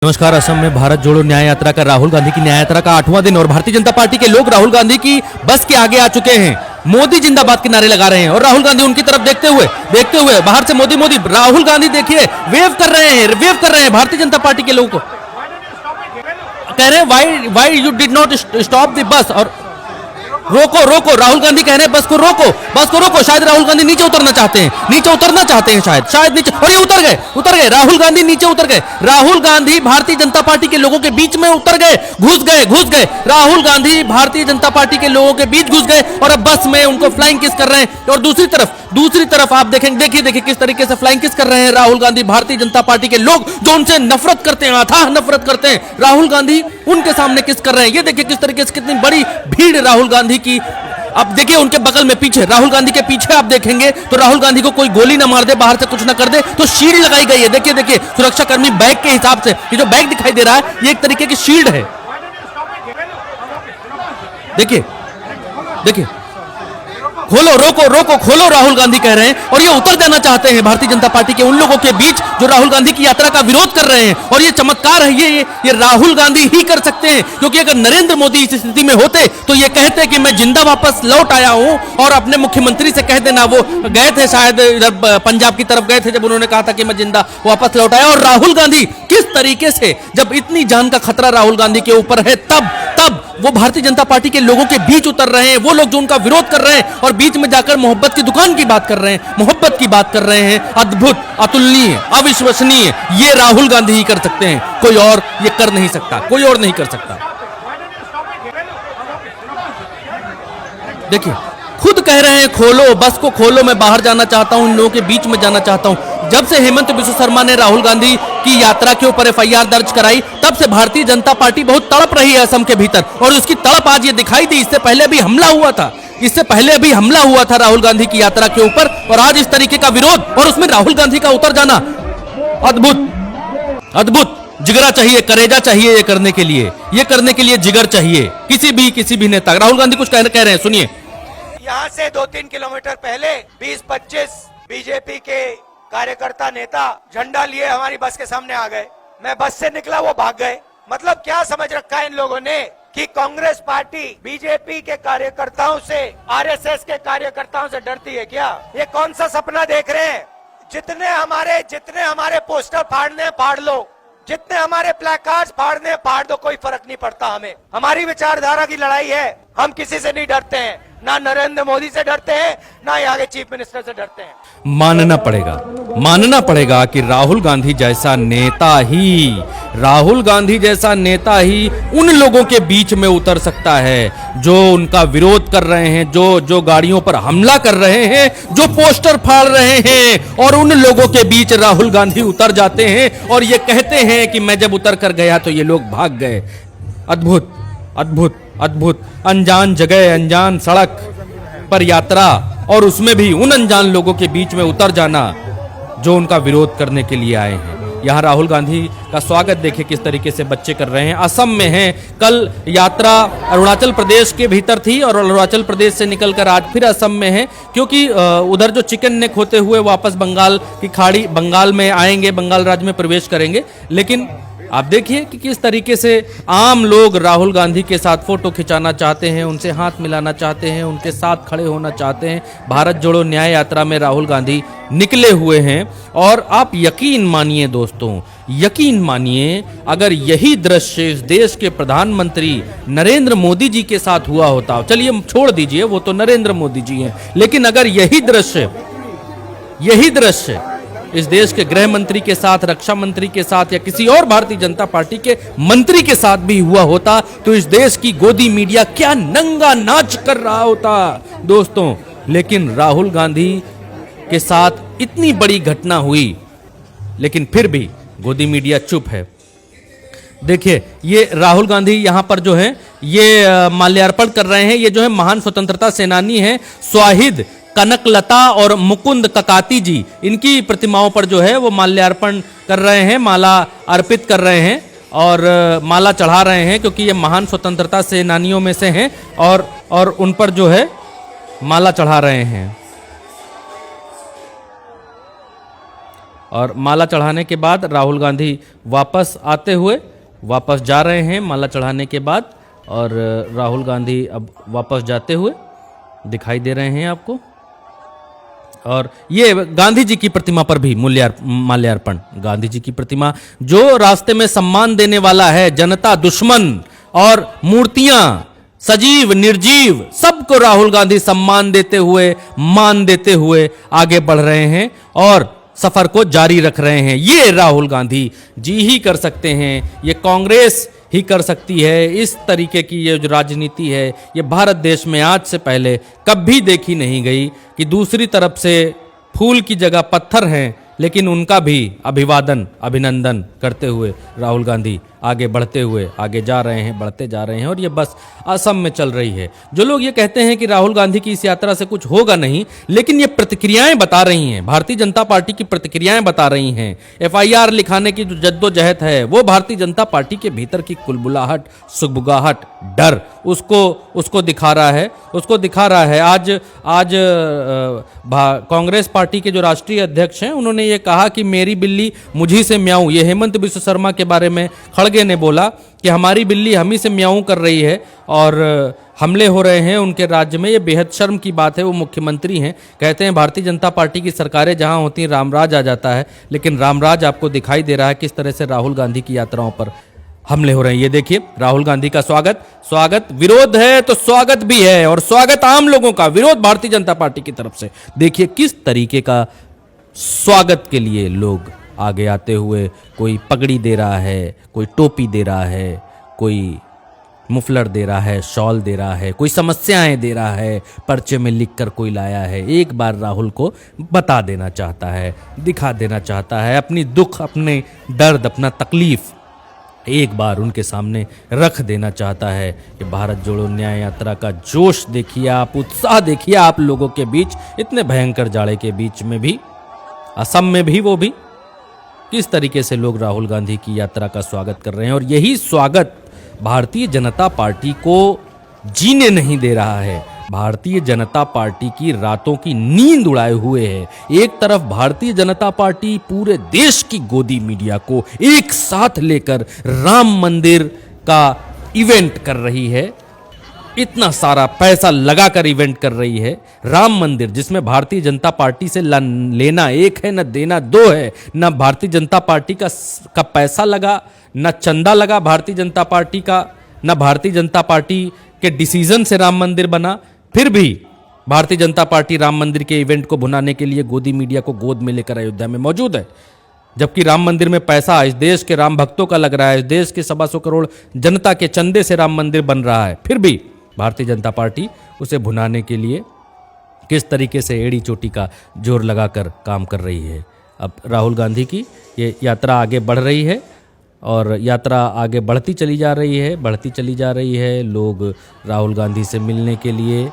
नमस्कार। असम में भारत जोड़ो न्याय यात्रा का राहुल गांधी की न्याय यात्रा का 8वां दिन और भारतीय जनता पार्टी के लोग राहुल गांधी की बस के आगे आ चुके हैं। मोदी जिंदाबाद के नारे लगा रहे हैं और राहुल गांधी उनकी तरफ देखते हुए बाहर से मोदी मोदी राहुल गांधी देखिए वेव कर रहे हैं भारतीय जनता पार्टी के लोगों को। कह रहे हैं why you did not stop the bus, और रोको राहुल गांधी कह रहे हैं बस को रोको। शायद राहुल गांधी नीचे उतरना चाहते हैं शायद नीचे, और ये उतर गए राहुल गांधी नीचे उतर गए। राहुल गांधी भारतीय जनता पार्टी के लोगों के बीच में उतर गए, घुस गए। राहुल गांधी भारतीय जनता पार्टी के लोगों के बीच घुस गए और अब बस में उनको फ्लाइंग किस कर रहे हैं। और दूसरी तरफ आप देखेंगे, देखिए किस तरीके से फ्लाइंग किस कर रहे हैं राहुल गांधी। भारतीय जनता पार्टी के लोग जो उनसे नफरत करते हैं, अथाह नफरत करते हैं, राहुल गांधी उनके सामने किस कर रहे हैं। ये देखिए किस तरीके से कितनी बड़ी भीड़ राहुल गांधी की। अब देखिए उनके बगल में पीछे, राहुल गांधी के पीछे आप देखेंगे तो राहुल गांधी को कोई गोली ना मार दे, बाहर से कुछ ना कर दे, तो शील्ड लगाई गई है। देखिए सुरक्षाकर्मी बैग के हिसाब से, ये जो बैग दिखाई दे रहा है ये एक तरीके की शील्ड है। देखिए खोलो राहुल गांधी कह रहे हैं, और ये उतर जाना चाहते हैं भारतीय जनता पार्टी के उन लोगों के बीच जो राहुल गांधी की यात्रा का विरोध कर रहे हैं। और ये चमत्कार है, ये राहुल गांधी ही कर सकते हैं, क्योंकि अगर नरेंद्र मोदी इस स्थिति में होते तो ये कहते कि मैं जिंदा वापस लौट आया हूं, और अपने मुख्यमंत्री से कह देना, वो गए थे शायद इधर पंजाब की तरफ गए थे जब उन्होंने कहा था कि मैं जिंदा वापस लौट आया। और राहुल गांधी किस तरीके से, जब इतनी जान का खतरा राहुल गांधी के ऊपर है, तब वो भारतीय जनता पार्टी के लोगों के बीच उतर रहे हैं, वो लोग जो उनका विरोध कर रहे हैं, और बीच में जाकर मोहब्बत की दुकान की बात कर रहे हैं, मोहब्बत की बात कर रहे हैं। अद्भुत, अतुलनीय, अविश्वसनीय, ये राहुल गांधी ही कर सकते हैं, कोई और ये कर नहीं सकता, कोई और नहीं कर सकता। देखिए खुद कह रहे हैं खोलो, बस को खोलो, मैं बाहर जाना चाहता हूं, इन लोगों के बीच में जाना चाहता हूं। जब से हेमंत बिस्वा शर्मा ने राहुल गांधी की यात्रा के ऊपर एफआईआर दर्ज कराई, तब से भारतीय जनता पार्टी बहुत तड़प रही है असम के भीतर, और उसकी तड़प आज ये दिखाई दी। इससे पहले भी हमला हुआ था राहुल गांधी की यात्रा के ऊपर, और आज इस तरीके का विरोध, और उसमें राहुल गांधी का उतर जाना, अद्भुत। जिगरा चाहिए, करेजा चाहिए ये करने के लिए जिगर चाहिए किसी भी नेता। राहुल गांधी कुछ कह रहे हैं, सुनिए। यहाँ से 2-3 किलोमीटर पहले 20-25 बीजेपी के कार्यकर्ता नेता झंडा लिए हमारी बस के सामने आ गए। मैं बस से निकला, वो भाग गए। मतलब क्या समझ रखा है इन लोगों ने कि कांग्रेस पार्टी बीजेपी के कार्यकर्ताओं से, आरएसएस के कार्यकर्ताओं से डरती है क्या? ये कौन सा सपना देख रहे हैं? जितने हमारे पोस्टर फाड़ने फाड़ लो, जितने हमारे प्लेकार्ड्स फाड़ने फाड़ दो, कोई फर्क नहीं पड़ता हमें। हमारी विचारधारा की लड़ाई है, हम किसी से नहीं डरते हैं, ना नरेंद्र मोदी से डरते हैं, ना यहाँ के चीफ मिनिस्टर से डरते हैं। मानना पड़ेगा कि राहुल गांधी जैसा नेता ही उन लोगों के बीच में उतर सकता है जो उनका विरोध कर रहे हैं, जो गाड़ियों पर हमला कर रहे हैं, जो पोस्टर फाड़ रहे हैं, और उन लोगों के बीच राहुल गांधी उतर जाते हैं और ये कहते हैं कि मैं जब उतर कर गया तो ये लोग भाग गए। अद्भुत। अनजान जगह, अनजान सड़क पर यात्रा, और उसमें भी उन अनजान लोगों के बीच में उतर जाना जो उनका विरोध करने के लिए आए हैं। यहाँ राहुल गांधी का स्वागत देखिए किस तरीके से बच्चे कर रहे हैं। असम में हैं, कल यात्रा अरुणाचल प्रदेश के भीतर थी और अरुणाचल प्रदेश से निकलकर आज फिर असम में है, क्योंकि उधर जो चिकन नेक होते हुए वापस बंगाल की खाड़ी, बंगाल में आएंगे, बंगाल राज्य में प्रवेश करेंगे। लेकिन आप देखिए कि किस तरीके से आम लोग राहुल गांधी के साथ फोटो खिंचाना चाहते हैं, उनसे हाथ मिलाना चाहते हैं, उनके साथ खड़े होना चाहते हैं। भारत जोड़ो न्याय यात्रा में राहुल गांधी निकले हुए हैं, और आप यकीन मानिए दोस्तों, अगर यही दृश्य इस देश के प्रधानमंत्री नरेंद्र मोदी जी के साथ हुआ होता, चलिए छोड़ दीजिए वो तो नरेंद्र मोदी जी हैं, लेकिन अगर यही दृश्य इस देश के गृह मंत्री के साथ, रक्षा मंत्री के साथ, या किसी और भारतीय जनता पार्टी के मंत्री के साथ भी हुआ होता, तो इस देश की गोदी मीडिया क्या नंगा नाच कर रहा होता दोस्तों। लेकिन राहुल गांधी के साथ इतनी बड़ी घटना हुई, लेकिन फिर भी गोदी मीडिया चुप है। देखिए ये राहुल गांधी यहाँ पर जो है ये माल्यार्पण कर रहे हैं। ये जो है महान स्वतंत्रता सेनानी हैं, स्वाहिद कनकलता और मुकुंद ककाती जी, इनकी प्रतिमाओं पर जो है वो माल्यार्पण कर रहे हैं, माला अर्पित कर रहे हैं और माला चढ़ा रहे हैं, क्योंकि ये महान स्वतंत्रता सेनानियों में से हैं, और उन पर जो है माला चढ़ा रहे हैं। और माला चढ़ाने के बाद राहुल गांधी वापस आते हुए वापस जा रहे हैं माला चढ़ाने के बाद, और राहुल गांधी अब वापस जाते हुए दिखाई दे रहे हैं आपको। और ये गांधी जी की प्रतिमा पर भी माल्यार्पण, गांधी जी की प्रतिमा जो रास्ते में सम्मान देने वाला है, जनता दुश्मन और मूर्तियां सजीव निर्जीव सबको राहुल गांधी सम्मान देते हुए, मान देते हुए आगे बढ़ रहे हैं और सफर को जारी रख रहे हैं। ये राहुल गांधी जी ही कर सकते हैं, ये कांग्रेस ही कर सकती है। इस तरीके की ये जो राजनीति है, ये भारत देश में आज से पहले कभी देखी नहीं गई कि दूसरी तरफ से फूल की जगह पत्थर हैं, लेकिन उनका भी अभिवादन अभिनंदन करते हुए राहुल गांधी आगे बढ़ते हुए आगे जा रहे हैं, बढ़ते जा रहे हैं। और ये बस असम में चल रही है। जो लोग ये कहते हैं कि राहुल गांधी की इस यात्रा से कुछ होगा नहीं, लेकिन ये प्रतिक्रियाएं बता रही हैं, भारतीय जनता पार्टी की प्रतिक्रियाएं बता रही हैं। एफआईआर लिखाने की जो जद्दोजहद है, वो भारतीय जनता पार्टी के भीतर की कुलबुलाहट, सुगबुगाहट, डर उसको दिखा रहा है, उसको दिखा रहा है। आज कांग्रेस पार्टी के जो राष्ट्रीय अध्यक्ष हैं, उन्होंने ये कहा कि मेरी बिल्ली मुझी से म्याऊं। ये हेमंत बिस्व शर्मा के बारे में खड़गे ने बोला कि हमारी बिल्ली हम ही से म्याऊं कर रही है और हमले हो रहे हैं उनके राज्य में। ये बेहद शर्म की बात है। वो मुख्यमंत्री हैं, कहते हैं भारतीय जनता पार्टी की सरकारें जहां होती हैं रामराज आ जाता है, लेकिन रामराज आपको दिखाई दे रहा है किस तरह से राहुल गांधी की यात्राओं पर हमले हो रहे हैं। ये देखिए राहुल गांधी का स्वागत, विरोध है तो स्वागत भी है, और स्वागत आम लोगों का, विरोध भारतीय जनता पार्टी की तरफ से। देखिए किस तरीके का स्वागत के लिए लोग आगे आते हुए, कोई पगड़ी दे रहा है, कोई टोपी दे रहा है, कोई मुफलर दे रहा है, शॉल दे रहा है, कोई समस्याएं दे रहा है, पर्चे में लिखकर कोई लाया है। एक बार राहुल को बता देना चाहता है, दिखा देना चाहता है अपनी दुख, अपने दर्द, अपना तकलीफ एक बार उनके सामने रख देना चाहता है। कि भारत जोड़ो न्याय यात्रा का जोश देखिए आप, उत्साह देखिए आप लोगों के बीच, इतने भयंकर जाड़े के बीच में भी, असम में भी, वो भी किस तरीके से लोग राहुल गांधी की यात्रा का स्वागत कर रहे हैं। और यही स्वागत भारतीय जनता पार्टी को जीने नहीं दे रहा है, भारतीय जनता पार्टी की रातों की नींद उड़ाए हुए है। एक तरफ भारतीय जनता पार्टी पूरे देश की गोदी मीडिया को एक साथ लेकर राम मंदिर का इवेंट कर रही है, इतना सारा पैसा लगाकर इवेंट कर रही है। राम मंदिर जिसमें भारतीय जनता पार्टी से लेना एक है, न देना दो है, न भारतीय जनता पार्टी का पैसा लगा, न चंदा लगा भारतीय जनता पार्टी का, न भारतीय जनता पार्टी के डिसीजन से राम मंदिर बना। फिर भी भारतीय जनता पार्टी राम मंदिर के इवेंट को भुनाने के लिए गोदी मीडिया को गोद में लेकर अयोध्या में मौजूद है, जबकि राम मंदिर में पैसा इस देश के राम भक्तों का लग रहा है, इस देश के 125 करोड़ जनता के चंदे से राम मंदिर बन रहा है। फिर भी भारतीय जनता पार्टी उसे भुनाने के लिए किस तरीके से एड़ी चोटी का जोर लगाकर काम कर रही है। अब राहुल गांधी की ये यात्रा आगे बढ़ रही है और यात्रा आगे बढ़ती चली जा रही है। लोग राहुल गांधी से मिलने के लिए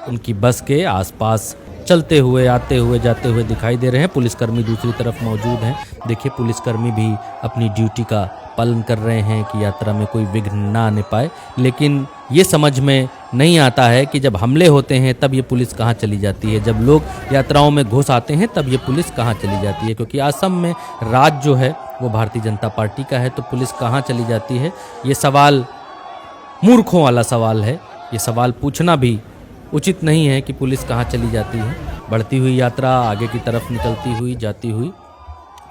उनकी बस के आसपास चलते हुए, आते हुए, जाते हुए दिखाई दे रहे हैं। पुलिसकर्मी दूसरी तरफ मौजूद हैं। देखिए पुलिसकर्मी भी अपनी ड्यूटी का पालन कर रहे हैं कि यात्रा में कोई विघ्न ना आने पाए। लेकिन ये समझ में नहीं आता है कि जब हमले होते हैं तब ये पुलिस कहाँ चली जाती है, जब लोग यात्राओं में घुस आते हैं तब ये पुलिस कहाँ चली जाती है। क्योंकि असम में राज जो है वो भारतीय जनता पार्टी का है, तो पुलिस कहाँ चली जाती है, ये सवाल मूर्खों वाला सवाल है। ये सवाल पूछना भी उचित नहीं है कि पुलिस कहाँ चली जाती है। बढ़ती हुई यात्रा आगे की तरफ निकलती हुई, जाती हुई,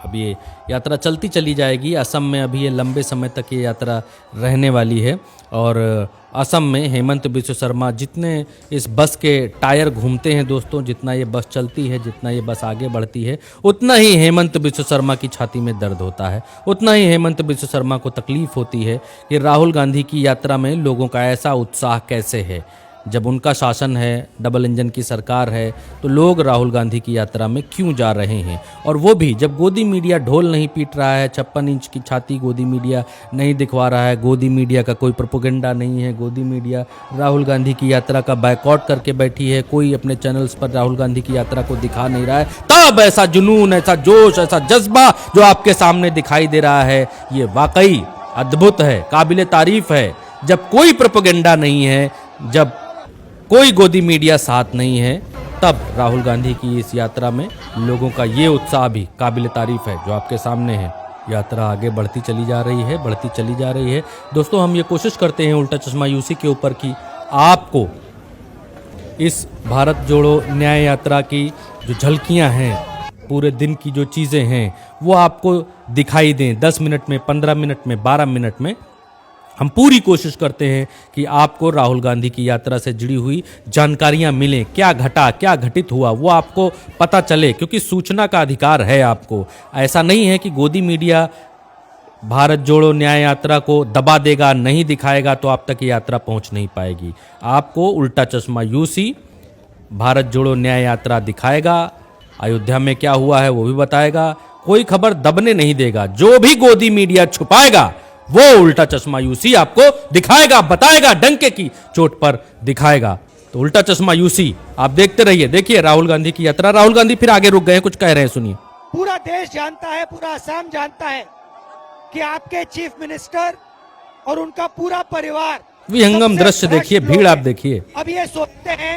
अब ये यात्रा चलती चली जाएगी। असम में अभी ये लंबे समय तक ये यात्रा रहने वाली है। और असम में हेमंत बिस्व शर्मा जितने इस बस के टायर घूमते हैं दोस्तों, जितना ये बस चलती है, जितना ये बस आगे बढ़ती है, उतना ही हेमंत बिस्व शर्मा की छाती में दर्द होता है, उतना ही हेमंत बिस्व शर्मा को तकलीफ होती है कि राहुल गांधी की यात्रा में लोगों का ऐसा उत्साह कैसे है। जब उनका शासन है, डबल इंजन की सरकार है, तो लोग राहुल गांधी की यात्रा में क्यों जा रहे हैं। और वो भी जब गोदी मीडिया ढोल नहीं पीट रहा है, 56 इंच की छाती गोदी मीडिया नहीं दिखवा रहा है, गोदी मीडिया का कोई प्रोपेगेंडा नहीं है, गोदी मीडिया राहुल गांधी की यात्रा का बायकॉट करके बैठी है, कोई अपने चैनल्स पर राहुल गांधी की यात्रा को दिखा नहीं रहा है, तब ऐसा जुनून, ऐसा जोश, ऐसा जज्बा जो आपके सामने दिखाई दे रहा है, ये वाकई अद्भुत है, काबिले तारीफ है। जब कोई प्रोपेगेंडा नहीं है, जब कोई गोदी मीडिया साथ नहीं है, तब राहुल गांधी की इस यात्रा में लोगों का ये उत्साह भी काबिल तारीफ है जो आपके सामने है। यात्रा आगे बढ़ती चली जा रही है, बढ़ती चली जा रही है। दोस्तों, हम ये कोशिश करते हैं उल्टा चश्मा यूसी के ऊपर कि आपको इस भारत जोड़ो न्याय यात्रा की जो झलकियां हैं, पूरे दिन की जो चीज़ें हैं, वो आपको दिखाई दें 10 मिनट में, 15 मिनट में, 12 मिनट में। हम पूरी कोशिश करते हैं कि आपको राहुल गांधी की यात्रा से जुड़ी हुई जानकारियां मिलें, क्या घटा, क्या घटित हुआ, वो आपको पता चले, क्योंकि सूचना का अधिकार है आपको। ऐसा नहीं है कि गोदी मीडिया भारत जोड़ो न्याय यात्रा को दबा देगा, नहीं दिखाएगा तो आप तक ये यात्रा पहुंच नहीं पाएगी। आपको उल्टा चश्मा यूसी भारत जोड़ो न्याय यात्रा दिखाएगा, अयोध्या में क्या हुआ है वो भी बताएगा, कोई खबर दबने नहीं देगा। जो भी गोदी मीडिया छुपाएगा वो उल्टा चश्मा यूसी आपको दिखाएगा, बताएगा, डंके की चोट पर दिखाएगा। तो उल्टा चश्मा यूसी आप देखते रहिए। देखिए राहुल गांधी की यात्रा। राहुल गांधी फिर आगे रुक गए, कुछ कह रहे हैं, सुनिए। पूरा देश जानता है, पूरा असम जानता है कि आपके चीफ मिनिस्टर और उनका पूरा परिवार विहंगम दृश्य देखिए, भीड़ आप देखिए। अब ये सोचते हैं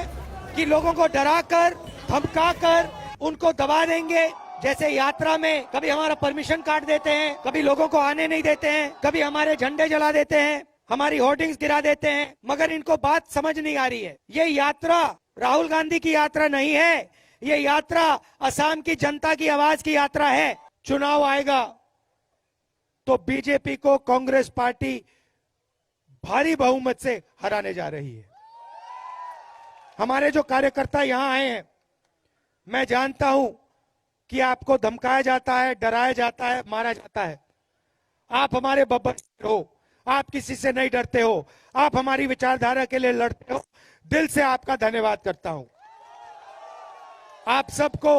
कि लोगों को डराकर, धमकाकर उनको दबा देंगे। जैसे यात्रा में कभी हमारा परमिशन काट देते हैं, कभी लोगों को आने नहीं देते हैं, कभी हमारे झंडे जला देते हैं, हमारी होर्डिंग्स गिरा देते हैं, मगर इनको बात समझ नहीं आ रही है। ये यात्रा राहुल गांधी की यात्रा नहीं है, ये यात्रा असम की जनता की आवाज की यात्रा है। चुनाव आएगा तो बीजेपी को कांग्रेस पार्टी भारी बहुमत से हराने जा रही है। हमारे जो कार्यकर्ता यहां आए हैं, मैं जानता हूं कि आपको धमकाया जाता है, डराया जाता है, मारा जाता है। आप हमारे बब्बर हो, आप किसी से नहीं डरते हो, आप हमारी विचारधारा के लिए लड़ते हो। दिल से आपका धन्यवाद करता हूं। आप सबको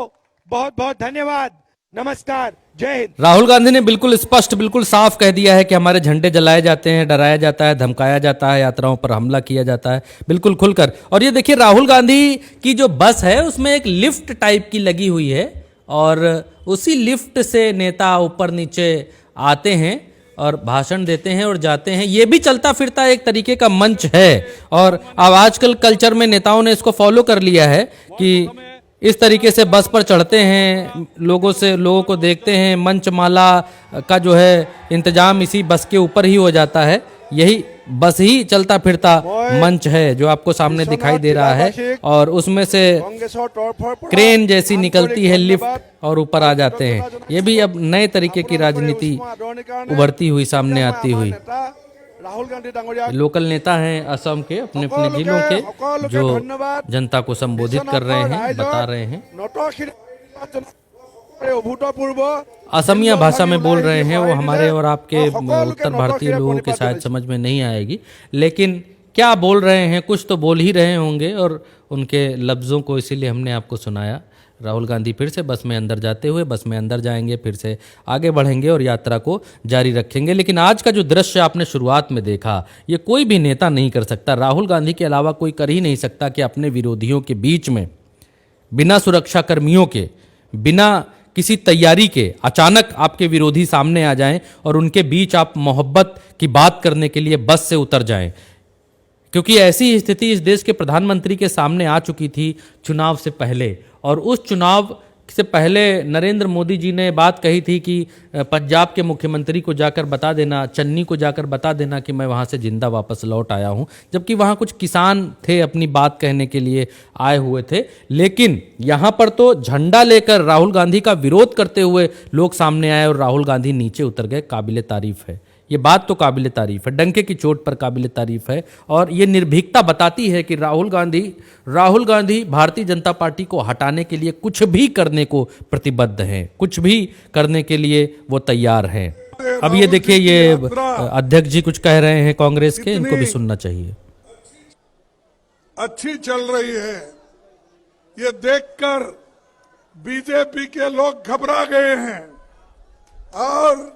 बहुत बहुत धन्यवाद। नमस्कार, जय हिंद। राहुल गांधी ने बिल्कुल स्पष्ट, बिल्कुल साफ कह दिया है कि हमारे झंडे जलाए जाते हैं, डराया जाता है, धमकाया जाता है, यात्राओं पर हमला किया जाता है, बिल्कुल खुलकर। और ये देखिए राहुल गांधी की जो बस है उसमें एक लिफ्ट टाइप की लगी हुई है और उसी लिफ्ट से नेता ऊपर नीचे आते हैं और भाषण देते हैं और जाते हैं। ये भी चलता फिरता एक तरीके का मंच है और अब आजकल कल्चर में नेताओं ने इसको फॉलो कर लिया है कि इस तरीके से बस पर चढ़ते हैं, लोगों को देखते हैं, मंचमाला का जो है इंतजाम इसी बस के ऊपर ही हो जाता है। यही बस ही चलता फिरता मंच है जो आपको सामने दिखाई दे रहा है और उसमें से क्रेन जैसी निकलती है लिफ्ट और ऊपर आ जाते हैं। ये भी अब नए तरीके की राजनीति उभरती हुई सामने आती हुई। लोकल नेता हैं असम के, अपने अपने जिलों के, जो जनता को संबोधित कर रहे हैं, बता रहे हैं। असमिया भाषा में बोल रहे हैं, वो हमारे और आपके उत्तर भारतीय लोगों के शायद समझ में नहीं आएगी, लेकिन क्या बोल रहे हैं, कुछ तो बोल ही रहे होंगे और उनके लफ्ज़ों को इसीलिए हमने आपको सुनाया। राहुल गांधी फिर से बस में अंदर जाते हुए, बस में अंदर जाएंगे, फिर से आगे बढ़ेंगे और यात्रा को जारी रखेंगे। लेकिन आज का जो दृश्य आपने शुरुआत में देखा, ये कोई भी नेता नहीं कर सकता, राहुल गांधी के अलावा कोई कर ही नहीं सकता कि अपने विरोधियों के बीच में बिना सुरक्षा कर्मियों के, बिना किसी तैयारी के अचानक आपके विरोधी सामने आ जाएं और उनके बीच आप मोहब्बत की बात करने के लिए बस से उतर जाएं। क्योंकि ऐसी स्थिति इस देश के प्रधानमंत्री के सामने आ चुकी थी चुनाव से पहले, और उस चुनाव से पहले नरेंद्र मोदी जी ने बात कही थी कि पंजाब के मुख्यमंत्री को जाकर बता देना, चन्नी को जाकर बता देना कि मैं वहाँ से जिंदा वापस लौट आया हूँ, जबकि वहाँ कुछ किसान थे अपनी बात कहने के लिए आए हुए थे। लेकिन यहाँ पर तो झंडा लेकर राहुल गांधी का विरोध करते हुए लोग सामने आए और राहुल गांधी नीचे उतर गए। काबिले तारीफ है, ये बात तो काबिले तारीफ है, डंके की चोट पर काबिले तारीफ है। और ये निर्भीकता बताती है कि राहुल गांधी भारतीय जनता पार्टी को हटाने के लिए कुछ भी करने को प्रतिबद्ध हैं, कुछ भी करने के लिए वो तैयार हैं। अब ये देखिए, ये अध्यक्ष जी कुछ कह रहे हैं कांग्रेस के, इनको भी सुनना चाहिए। अच्छी चल रही है, ये देखकर बीजेपी के लोग घबरा गए हैं और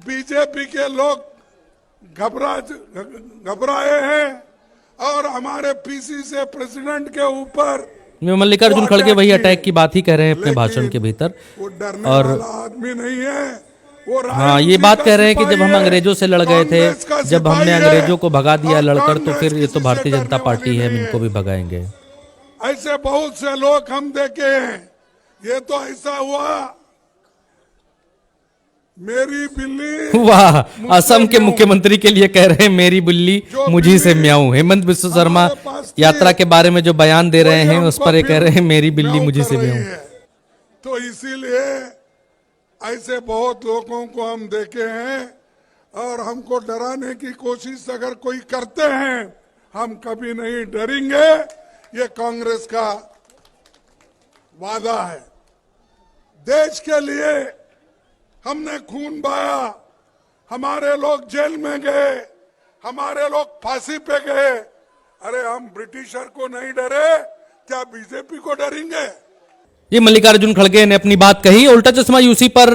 बीजेपी के लोग घबराए हैं और हमारे पीसीसी प्रेसिडेंट के ऊपर मल्लिकार्जुन खड़गे वही अटैक की बात ही कह रहे हैं अपने भाषण के भीतर। वो डरने और वाला आदमी नहीं है, वो हाँ, ये बात कह रहे हैं कि जब हम अंग्रेजों से लड़ गए थे, जब हमने अंग्रेजों को भगा दिया लड़कर, तो फिर ये तो भारतीय जनता पार्टी है, हम इनको भी भगाएंगे। ऐसे बहुत से लोग हम देखे हैं ये तो ऐसा हुआ मेरी बिल्ली वाह, मुझसे असम के म्याऊं। मुख्यमंत्री के लिए कह रहे हैं मेरी बिल्ली जो मुझी से बिल्ली म्याऊं। हेमंत बिस्व शर्मा हमारे पास थी, यात्रा के बारे में जो बयान दे रहे वही हैं उस हमको पर ये कह रहे हैं फिर मेरी बिल्ली म्याऊं मुझी कर से रही म्याऊं। है। तो इसीलिए ऐसे बहुत लोगों को हम देखे हैं और हमको डराने की कोशिश अगर कोई करते हैं हम कभी नहीं डरेंगे। ये कांग्रेस का वादा है। देश के लिए हमने खून बहाया, हमारे लोग जेल में गए, हमारे लोग फांसी पे गए। अरे हम ब्रिटिशर को नहीं डरे, क्या बीजेपी को डरेंगे? ये मल्लिकार्जुन खड़गे ने अपनी बात कही। उल्टा चश्मा यूसी पर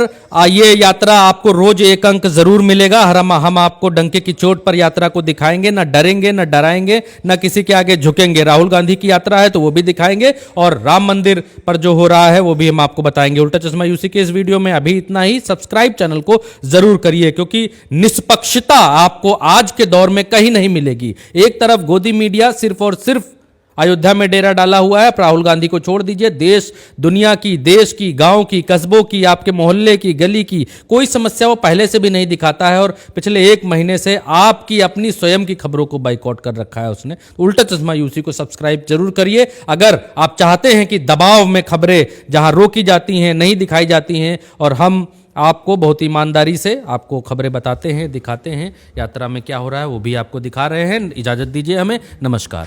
ये यात्रा आपको रोज एक अंक जरूर मिलेगा। हम आपको डंके की चोट पर यात्रा को दिखाएंगे, ना डरेंगे, ना डराएंगे, ना किसी के आगे झुकेंगे। राहुल गांधी की यात्रा है तो वो भी दिखाएंगे और राम मंदिर पर जो हो रहा है वो भी हम आपको बताएंगे। उल्टा चश्मा यूसी के इस वीडियो में अभी इतना ही। सब्सक्राइब चैनल को जरूर करिए क्योंकि निष्पक्षता आपको आज के दौर में कहीं नहीं मिलेगी। एक तरफ गोदी मीडिया सिर्फ और सिर्फ अयोध्या में डेरा डाला हुआ है। राहुल गांधी को छोड़ दीजिए। देश दुनिया की, देश की, गांव की, कस्बों की, आपके मोहल्ले की, गली की कोई समस्या वो पहले से भी नहीं दिखाता है और पिछले 1 महीने से आपकी अपनी स्वयं की खबरों को बाइकआउट कर रखा है उसने। उल्टा चश्मा यूसी को सब्सक्राइब जरूर करिए अगर आप चाहते हैं कि दबाव में खबरें जहां रोकी जाती हैं, नहीं दिखाई जाती हैं और हम आपको बहुत ईमानदारी से आपको खबरें बताते हैं, दिखाते हैं। यात्रा में क्या हो रहा है वो भी आपको दिखा रहे हैं। इजाजत दीजिए हमें। नमस्कार।